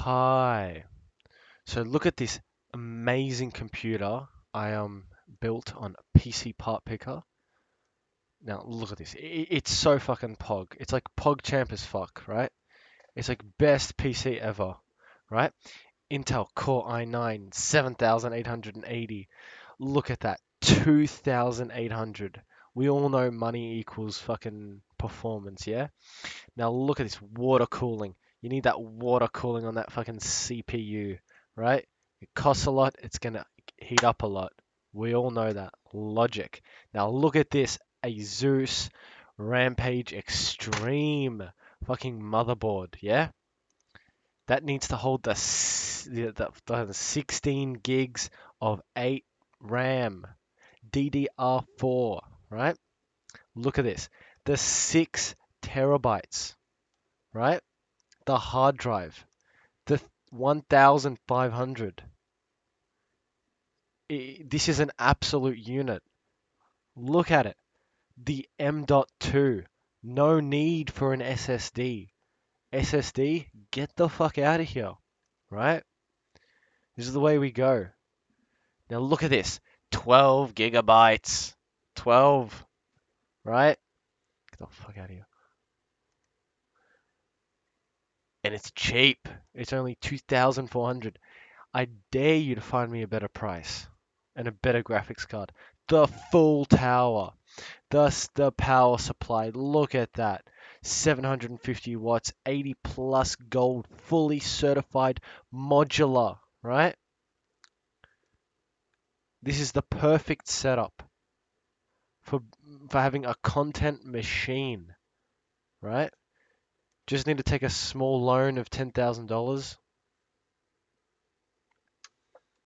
Hi. So look at this amazing computer I built on PC Part Picker. Now look at this. It's so fucking pog. It's like PogChamp as fuck, right? It's like best PC ever, right? Intel Core i9 7880. Look at that. 2800. We all know money equals fucking performance, yeah? Now look at this water cooling. You need that water cooling on that fucking CPU, right? It costs a lot, it's gonna heat up a lot. We all know that. Logic. Now look at this Asus Rampage Extreme fucking motherboard, yeah? That needs to hold the 16 gigs of 8 RAM, DDR4, right? Look at this. The 6 terabytes, right? The hard drive, the 1500. This is an absolute unit. Look at it. The M.2. No need for an SSD. SSD, get the fuck out of here, right? This is the way we go. Now look at this. 12 gigabytes. 12, right? Get the fuck out of here. And it's cheap. It's only 2,400. I dare you to find me a better price and a better graphics card. The full tower, thus the power supply. Look at that. 750 watts, 80 plus gold, fully certified modular, right? This is the perfect setup for for having a content machine, right? Just need to take a small loan of $10,000